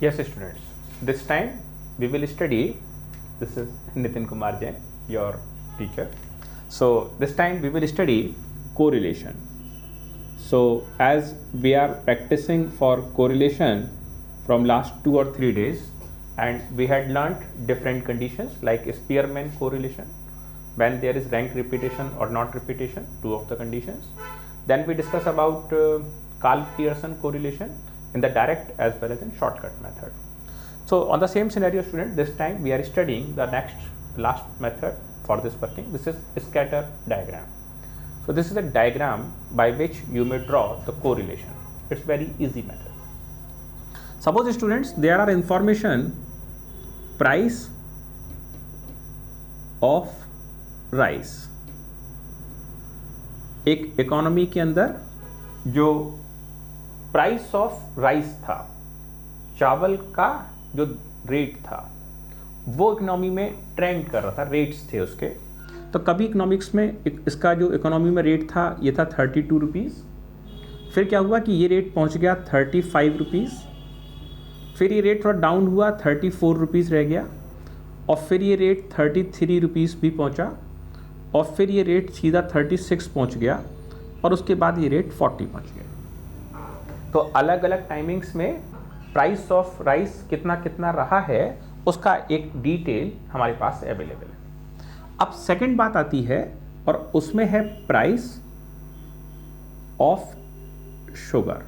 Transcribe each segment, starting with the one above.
Yes, students. This time we will study. This is Nitin Kumar Jain, your teacher. So this time we will study correlation. So as we are practicing for correlation from last 2 or 3 days, and we had learnt different conditions like Spearman correlation, when there is rank repetition or not repetition, 2 of the conditions. Then we discuss about Karl-Pearson correlation in the direct as well as in shortcut method. So on the same scenario, student, this time we are studying the last method for this working. This is scatter diagram. So this is a diagram by which you may draw the correlation. It's very easy method. Suppose students, there are information price of rice, एक economy के अंदर जो price of rice था, चावल का जो rate था, वो इकोनॉमी में ट्रेंड कर रहा था, रेट्स थे उसके। तो कभी इकोनॉमिक्स में इसका जो इकोनॉमी में रेट था ये था 32 रुपीज़, फिर क्या हुआ कि ये रेट पहुंच गया 35 रुपीज़, फिर ये रेट थोड़ा डाउन हुआ 34 रुपीज़ रह गया, और फिर ये रेट 33 रुपीज़ भी पहुंचा, और फिर ये रेट सीधा 36 पहुंच गया, और उसके बाद ये रेट 40 पहुंच गया। तो अलग अलग टाइमिंग्स में प्राइस ऑफ राइस कितना कितना रहा है उसका एक डिटेल हमारे पास अवेलेबल है। अब सेकंड बात आती है और उसमें है प्राइस ऑफ शुगर।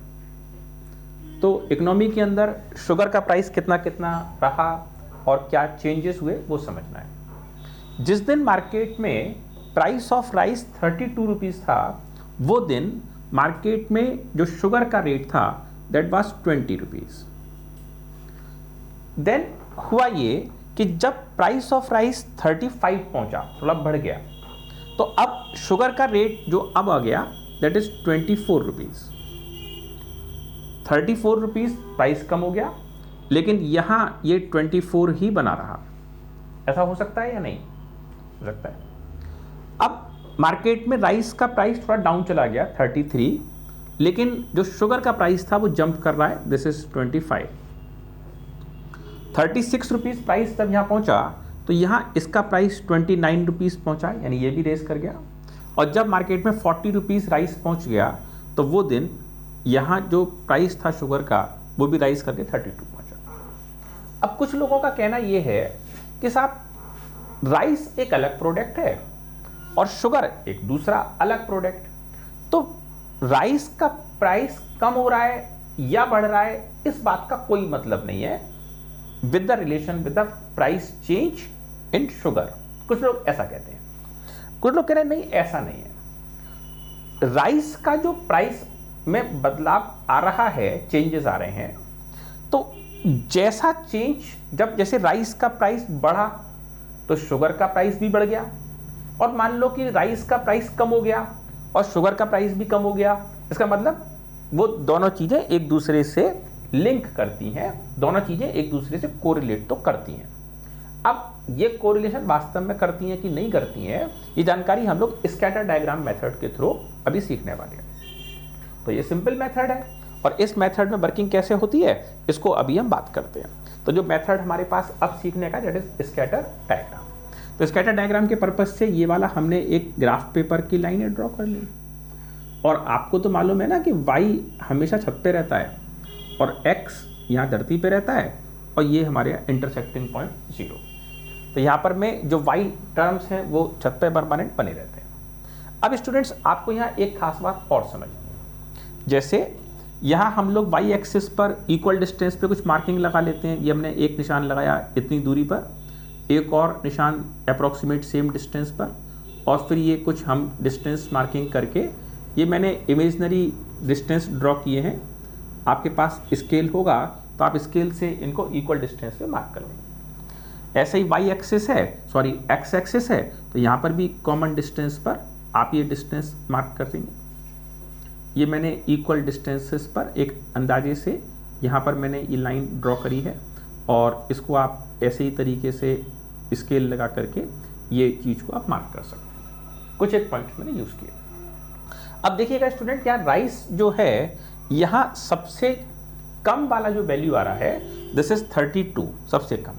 तो इकोनॉमी के अंदर शुगर का प्राइस कितना कितना रहा और क्या चेंजेस हुए वो समझना है। जिस दिन मार्केट में प्राइस ऑफ राइस 32 रुपीज़ था, वो दिन मार्केट में जो शुगर का रेट था दैट वाज 20 रुपीज़। देन हुआ ये कि जब प्राइस ऑफ राइस 35 पहुंचा, थोड़ा बढ़ गया, तो अब शुगर का रेट जो अब आ गया that is 24 rupees. 34 rupees price कम हो गया, लेकिन यहाँ ये 24 ही बना रहा। ऐसा हो सकता है या नहीं हो सकता है? अब मार्केट में राइस का प्राइस थोड़ा डाउन चला गया 33, लेकिन जो शुगर का प्राइस था वो जंप कर रहा है, दिस इज 25। 36 रुपीज़ प्राइस जब यहाँ पहुँचा तो यहाँ इसका प्राइस 29 रुपीज़ पहुँचा, यानी ये भी रेस कर गया। और जब मार्केट में 40 रुपीज़ राइस पहुँच गया तो वो दिन यहाँ जो प्राइस था शुगर का वो भी राइस करके 32 पहुँचा। अब कुछ लोगों का कहना ये है कि साहब राइस एक अलग प्रोडक्ट है और शुगर एक दूसरा अलग प्रोडक्ट, तो राइस का प्राइस कम हो रहा है या बढ़ रहा है इस बात का कोई मतलब नहीं है with the relation with the price change in sugar. कुछ लोग ऐसा कहते हैं, कुछ लोग कह रहे हैं नहीं ऐसा नहीं है। राइस का जो प्राइस में बदलाव आ रहा है, चेंजेस आ रहे हैं, तो जैसा चेंज जैसे राइस का प्राइस बढ़ा तो शुगर का प्राइस भी बढ़ गया, और मान लो कि राइस का प्राइस कम हो गया और शुगर का प्राइस भी कम हो गया, इसका मतलब वो दोनों चीजें एक दूसरे से लिंक करती हैं, दोनों चीजें एक दूसरे से कोरिलेट तो करती हैं। अब ये कोरिलेशन वास्तव में करती हैं कि नहीं करती हैं, ये जानकारी हम लोग स्कैटर डायग्राम मेथड के थ्रू अभी सीखने वाले हैं। तो ये सिंपल मेथड है और इस मेथड में वर्किंग कैसे होती है इसको अभी हम बात करते हैं। तो जो मेथड हमारे पास अब सीखने का दैट इज स्कैटर डायग्राम। तो स्कैटर डायग्राम के पर्पज से ये वाला हमने एक ग्राफ पेपर की लाइनें ड्रॉ कर ली, और आपको तो मालूम है ना कि y हमेशा छत पे रहता है और x यहाँ धरती पे रहता है, और ये हमारे इंटरसेक्टिंग पॉइंट 0। तो यहाँ पर में जो y टर्म्स हैं वो छत पे परमानेंट बने रहते हैं। अब स्टूडेंट्स आपको यहाँ एक खास बात और समझनी है, जैसे यहाँ हम लोग y एक्सिस पर इक्वल डिस्टेंस पे कुछ मार्किंग लगा लेते हैं। ये हमने एक निशान लगाया इतनी दूरी पर, एक और निशान अप्रॉक्सीमेट सेम डिस्टेंस पर, और फिर ये कुछ हम डिस्टेंस मार्किंग करके ये मैंने इमेजिनरी डिस्टेंस ड्रॉ किए हैं। आपके पास स्केल होगा तो आप स्केल से इनको इक्वल डिस्टेंस पे मार्क कर लेंगे। ऐसे ही y एक्सिस है, सॉरी x एक्सिस है, तो यहाँ पर भी कॉमन डिस्टेंस पर आप ये डिस्टेंस मार्क कर देंगे। ये मैंने इक्वल डिस्टेंसेस पर एक अंदाजे से यहाँ पर मैंने ये लाइन ड्रॉ करी है, और इसको आप ऐसे ही तरीके से स्केल लगा करके ये चीज़ को आप मार्क कर सकते हैं। कुछ एक पॉइंट्स मैंने यूज़ किए। अब देखिएगा स्टूडेंट, यहाँ राइस जो है यहाँ सबसे कम वाला जो वैल्यू आ रहा है दिस इज 32 सबसे कम,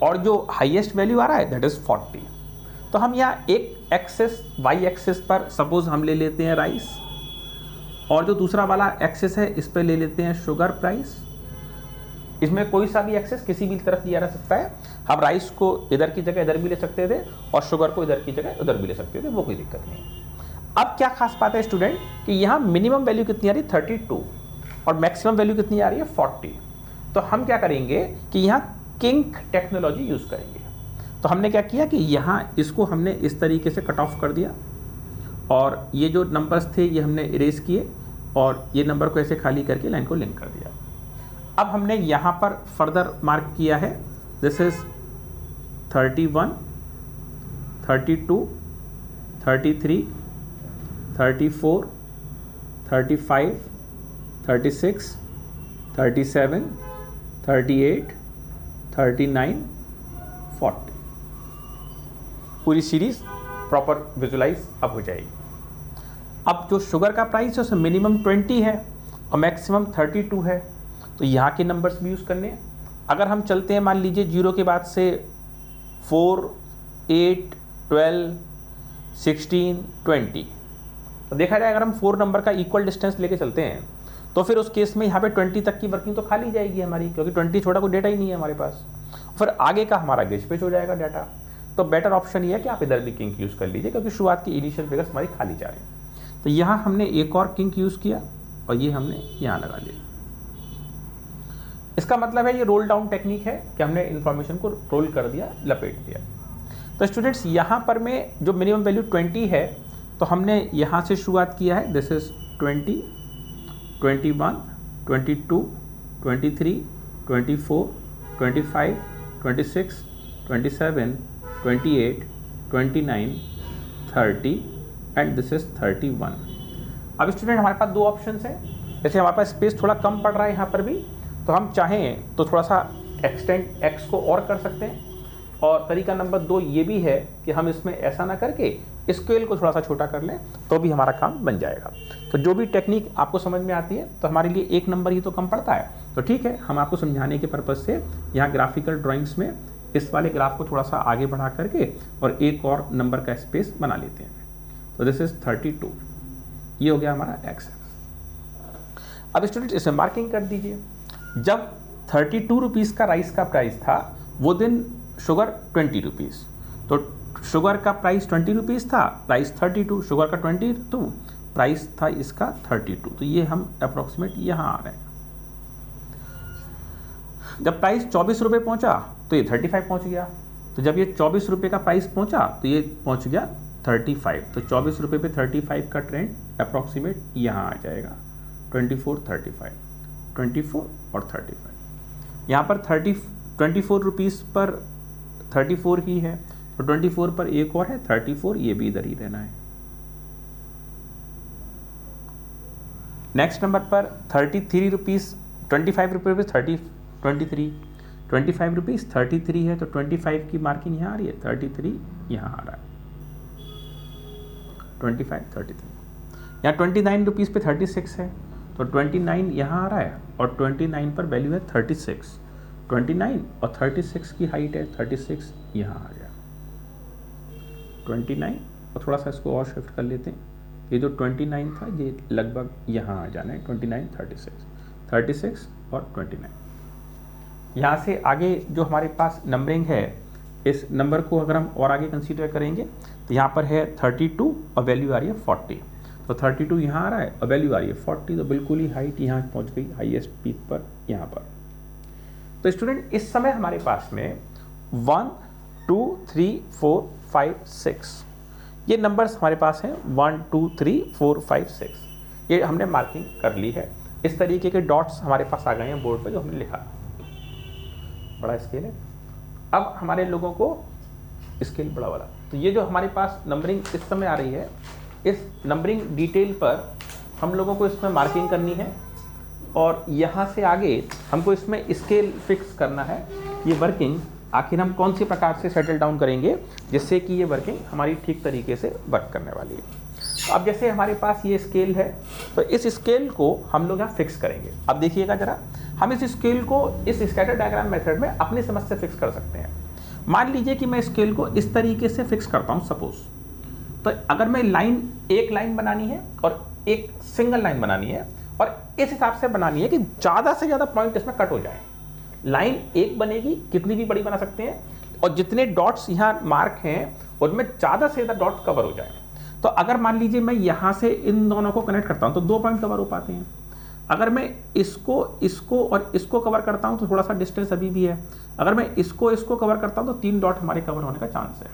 और जो हाईएस्ट वैल्यू आ रहा है दैट इज 40। तो हम यहाँ एक एक्सेस वाई एक्सेस पर सपोज हम ले लेते हैं राइस, और जो दूसरा वाला एक्सेस है इस पर ले लेते हैं शुगर प्राइस। इसमें कोई सा भी एक्सेस किसी भी तरफ लिया जा सकता है, हम राइस को इधर की जगह इधर भी ले सकते थे और शुगर को इधर की जगह उधर भी ले सकते थे, वो कोई दिक्कत नहीं। अब क्या खास बात है स्टूडेंट कि यहाँ मिनिमम वैल्यू कितनी आ रही है 32 और मैक्सिमम वैल्यू कितनी आ रही है 40। तो हम क्या करेंगे कि यहाँ किंक टेक्नोलॉजी यूज़ करेंगे। तो हमने क्या किया कि यहाँ इसको हमने इस तरीके से कट ऑफ कर दिया, और ये जो नंबर्स थे ये हमने इरेज किए, और ये नंबर को ऐसे खाली करके लाइन को लिंक कर दिया। अब हमने यहाँ पर फर्दर मार्क किया है दिस इज 31, 32, 33, 34, 35, 36, 37, 38, 39, 40। पूरी सीरीज प्रॉपर विजुलाइज अब हो जाएगी। अब जो शुगर का प्राइस है उसमें मिनिमम 20 है और मैक्सिमम 32 है, तो यहाँ के नंबर्स भी यूज़ करने हैं। अगर हम चलते हैं मान लीजिए 0 के बाद से 4, 8, 12, 16, 20, तो देखा जाए अगर हम 4 नंबर का इक्वल डिस्टेंस लेके चलते हैं तो फिर उस केस में यहाँ पे 20 तक की वर्किंग तो खाली जाएगी हमारी, क्योंकि 20 छोटा कोई डेटा ही नहीं है हमारे पास। फिर आगे का हमारा गेज पेज हो जाएगा डाटा। तो बेटर ऑप्शन ये है कि आप इधर भी किंक यूज़ कर लीजिए, क्योंकि शुरुआत की इनिशियल फिगर्स हमारी खाली जा रही हैं। तो यहाँ हमने एक और किंक यूज़ किया और ये हमने यहाँ लगा लिया। इसका मतलब है ये रोल डाउन टेक्निक है कि हमने इन्फॉर्मेशन को रोल कर दिया, लपेट दिया। तो स्टूडेंट्स यहाँ पर में जो मिनिमम वैल्यू 20 है, तो हमने यहाँ से शुरुआत किया है this is 20, 21, 22, 23, 24, 25, 26, 27, 28, 29, 30 and this is 31। अब स्टूडेंट हमारे पास दो ऑप्शंस हैं। जैसे हमारे पास स्पेस थोड़ा कम पड़ रहा है यहाँ पर भी, तो हम चाहें तो थोड़ा सा एक्सटेंड एक्स को और कर सकते हैं, और तरीका नंबर 2 ये भी है कि हम इसमें ऐसा ना करके स्केल को थोड़ा सा छोटा कर लें तो भी हमारा काम बन जाएगा। तो जो भी टेक्निक आपको समझ में आती है, तो हमारे लिए एक नंबर ही तो कम पड़ता है, तो ठीक है, हम आपको समझाने के पर्पज़ से यहाँ ग्राफिकल ड्राइंग्स में इस वाले ग्राफ को थोड़ा सा आगे बढ़ा करके और एक और नंबर का स्पेस बना लेते हैं। तो दिस इज 32, ये हो गया हमारा एक्स। अब स्टूडेंट इसमें मार्किंग कर दीजिए। जब 32 रुपीज़ का राइस का प्राइस था वो दिन शुगर 20 रुपीज़, तो शुगर का प्राइस 20 रुपीज़ था, प्राइस 32, शुगर का 22, प्राइस था इसका 32। तो ये हम अप्रॉक्सीमेट यहाँ आ रहे हैं। जब प्राइस 24 रुपये पहुँचा तो ये 35 पहुँच गया। तो जब ये 24 रुपये का प्राइस पहुँचा तो ये पहुँच गया 35। तो 24 रुपये पे 35 का ट्रेंड अप्रॉक्सीमेट यहाँ आ जाएगा 24, 35, 24 और 35। यहाँ पर 24 रुपीज़ पर 34 ही है, तो 24 पर एक और है 34, ये भी इधर ही रहना है। नेक्स्ट नंबर पर 33 रुपीज़, 25 रुपये पे 25 रुपीज़ 33 है, तो 25 की मार्किंग यहाँ आ रही है, 33 यहाँ आ रहा है, 25, 33। यहाँ 29 रुपीज़ पे 36 है, तो 29 यहाँ आ रहा है, और 29 पर वैल्यू है 36। 29 और 36 की हाइट है 36, यहाँ आ गया 29, और थोड़ा सा इसको और शिफ्ट कर लेते हैं। ये जो 29 था ये लगभग यहाँ आ जाना है, 29, 36 और 29। यहाँ से आगे जो हमारे पास नंबरिंग है, इस नंबर को अगर हम और आगे कंसीडर करेंगे तो यहाँ पर है 32 और वैल्यू आ रही है 40। तो 32 यहाँ आ रहा है और वैल्यू आ रही है 40, तो बिल्कुल ही हाइट यहाँ पहुँच गई हाईएस्ट पीक पर यहाँ पर। तो स्टूडेंट इस समय हमारे पास में 1, 2, 3, 4, 5, 6 ये नंबर्स हमारे पास हैं। 1, 2, 3, 4, 5, 6 ये हमने मार्किंग कर ली है। इस तरीके के डॉट्स हमारे पास आ गए हैं बोर्ड पे, जो हमने लिखा। बड़ा स्केल है। अब हमारे लोगों को स्केल बड़ा वाला, तो ये जो हमारे पास नंबरिंग इस समय आ रही है, इस नंबरिंग डिटेल पर हम लोगों को इसमें मार्किंग करनी है, और यहाँ से आगे हमको इसमें स्केल फिक्स करना है। ये वर्किंग आखिर हम कौन सी प्रकार से सेटल डाउन करेंगे जिससे कि ये वर्किंग हमारी ठीक तरीके से वर्क करने वाली है। तो अब जैसे हमारे पास ये स्केल है, तो इस स्केल को हम लोग यहाँ फिक्स करेंगे। अब देखिएगा ज़रा, हम इस स्केल को इस स्कैटर डायग्राम मेथड में अपनी समझ से फिक्स कर सकते हैं। मान लीजिए कि मैं स्केल को इस तरीके से फिक्स करता हूँ सपोज, तो अगर मैं एक लाइन बनानी है और एक सिंगल लाइन बनानी है और इस हिसाब से बनानी है कि ज़्यादा से ज़्यादा पॉइंट इसमें कट हो जाए। लाइन एक बनेगी, कितनी भी बड़ी बना सकते हैं, और जितने डॉट्स यहाँ मार्क हैं उनमें ज़्यादा से ज़्यादा डॉट्स कवर हो जाए। तो अगर मान लीजिए मैं यहाँ से इन दोनों को कनेक्ट करता हूँ तो 2 पॉइंट कवर हो पाते हैं। अगर मैं इसको और इसको कवर करता हूँ तो थोड़ा सा डिस्टेंस अभी भी है। अगर मैं इसको कवर करता हूँ तो 3 डॉट हमारे कवर होने का चांस है।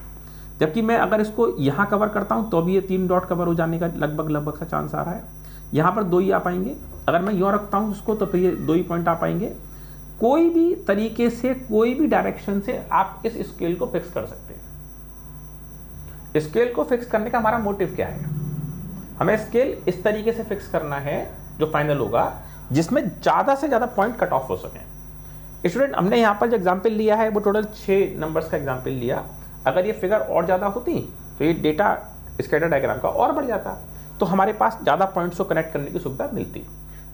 जबकि मैं अगर इसको यहाँ कवर करता हूँ तो भी ये 3 डॉट कवर हो जाने का लगभग सा चांस आ रहा है। यहाँ पर 2 ही आ पाएंगे। अगर मैं यूँ रखता हूँ इसको तो फिर ये 2 ही पॉइंट आ पाएंगे। कोई भी तरीके से, कोई भी डायरेक्शन से आप इस स्केल को फिक्स कर सकते हैं। स्केल को फिक्स करने का हमारा मोटिव क्या है? हमें स्केल इस तरीके से फिक्स करना है जो फाइनल होगा, जिसमें ज़्यादा से ज़्यादा पॉइंट कट ऑफ हो सकें। स्टूडेंट, हमने यहाँ पर जो एग्जाम्पल लिया है वो टोटल 6 नंबर्स का एग्जाम्पल लिया। अगर ये फिगर और ज़्यादा होती तो ये डेटा स्कैटर डायग्राम का और बढ़ जाता, तो हमारे पास ज़्यादा पॉइंट्स को कनेक्ट करने की सुविधा मिलती।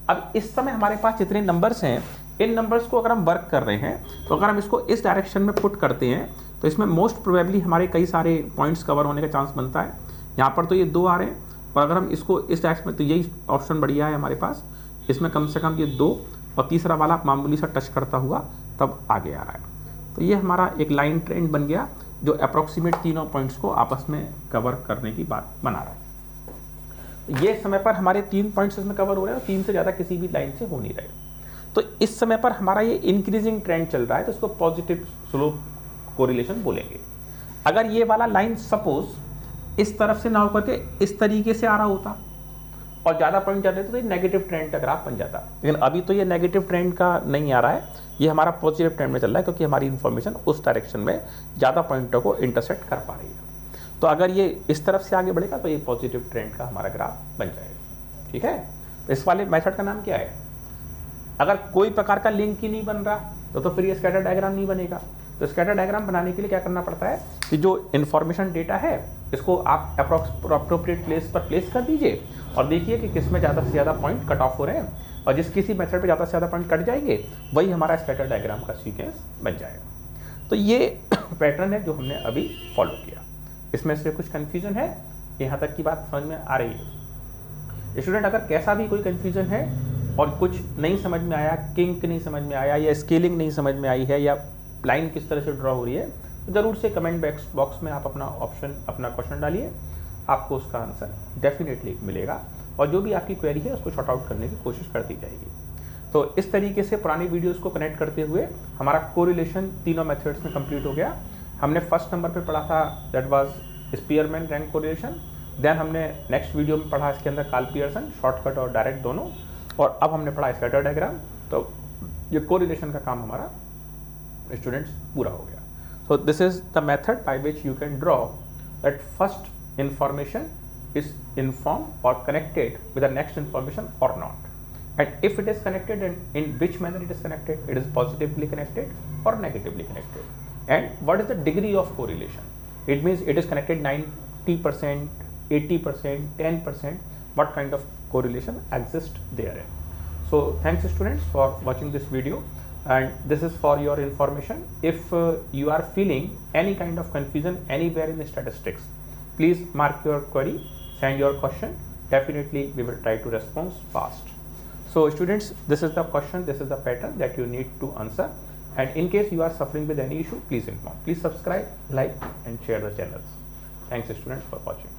अब इस समय हमारे पास जितने नंबर्स हैं, इन नंबर्स को अगर हम वर्क कर रहे हैं तो अगर हम इसको इस डायरेक्शन में पुट करते हैं तो इसमें मोस्ट प्रोबेबली हमारे कई सारे पॉइंट्स कवर होने का चांस बनता है। यहाँ पर तो ये 2 आ रहे हैं, और अगर हम इसको इस डायरेक्शन में, तो यही ऑप्शन बढ़िया है हमारे पास। इसमें कम से कम ये 2 और तीसरा वाला मामूली सा टच करता हुआ तब आगे आ रहा है। तो ये हमारा एक लाइन ट्रेंड बन गया जो अप्रॉक्सीमेट तीनों पॉइंट्स को आपस में कवर करने की बात बना रहा है। ये समय पर हमारे 3 पॉइंट्स इसमें कवर हो रहे हैं और 3 से ज़्यादा किसी भी लाइन से हो नहीं रहे। तो इस समय पर हमारा ये इंक्रीजिंग ट्रेंड चल रहा है, तो इसको पॉजिटिव स्लोप कोरिलेशन बोलेंगे। अगर ये वाला लाइन सपोज इस तरफ से ना होकर के इस तरीके से आ रहा होता और ज़्यादा पॉइंट चल रहे थे तो ये नेगेटिव ट्रेंड का ग्राफ बन जाता। लेकिन अभी तो ये नेगेटिव ट्रेंड का नहीं आ रहा है, ये हमारा पॉजिटिव ट्रेंड में चल रहा है, क्योंकि हमारी इन्फॉर्मेशन उस डायरेक्शन में ज़्यादा पॉइंटों को इंटरसेक्ट कर पा रही है। तो अगर ये इस तरफ से आगे बढ़ेगा तो ये पॉजिटिव ट्रेंड का हमारा ग्राफ बन जाएगा। ठीक है, इस वाले मेथड का नाम क्या है? अगर कोई प्रकार का लिंक ही नहीं बन रहा तो फिर ये स्कैटर डायग्राम नहीं बनेगा। तो स्कैटर डायग्राम बनाने के लिए क्या करना पड़ता है कि जो इन्फॉर्मेशन डेटा है इसको आप अप्रोप्रिएट प्लेस पर प्लेस कर दीजिए और देखिए कि किस में ज़्यादा से ज़्यादा पॉइंट कट ऑफ हो रहे हैं, और जिस किसी मेथड पे ज़्यादा से ज़्यादा पॉइंट कट जाएंगे वही हमारा स्कैटर डायग्राम का सीक्वेंस बन जाएगा। तो ये पैटर्न है जो हमने अभी फॉलो किया। इसमें से कुछ कन्फ्यूजन है? यहाँ तक की बात समझ में आ रही है? स्टूडेंट, अगर कैसा भी कोई कन्फ्यूजन है और कुछ नहीं समझ में आया, किंक नहीं समझ में आया, या स्केलिंग नहीं समझ में आई है, या लाइन किस तरह से ड्रॉ हो रही है, तो ज़रूर से कमेंट बॉक्स में आप अपना क्वेश्चन डालिए, आपको उसका आंसर डेफिनेटली मिलेगा, और जो भी आपकी क्वेरी है उसको शॉर्ट आउट करने की कोशिश करती जाएगी। तो इस तरीके से पुरानी वीडियोस को कनेक्ट करते हुए हमारा कोरिलेशन तीनों मेथड्स में कंप्लीट हो गया। हमने फर्स्ट नंबर पे पढ़ा था, that was Spearman rank correlation. Then हमने नेक्स्ट वीडियो में पढ़ा इसके अंदर कार्ल पियर्सन, शॉर्टकट और डायरेक्ट दोनों, और अब हमने पढ़ा स्कैटर डायग्राम। तो ये कोरिलेशन का काम हमारा स्टूडेंट्स पूरा हो गया। So this is the method by which you can draw that first information is informed or connected with the next information or not, and if it is connected, and in which manner it is connected, it is positively connected or negatively connected, and what is the degree of correlation? It means it is connected 90%, 80%, 10%, what kind of correlation exists therein. So thanks students for watching this video, and this is for your information. If you are feeling any kind of confusion anywhere in the statistics, please mark your query, send your question, definitely we will try to respond fast. So students, this is the question, this is the pattern that you need to answer, and in case you are suffering with any issue, please inform. Please subscribe, like and share the channels. Thanks students for watching.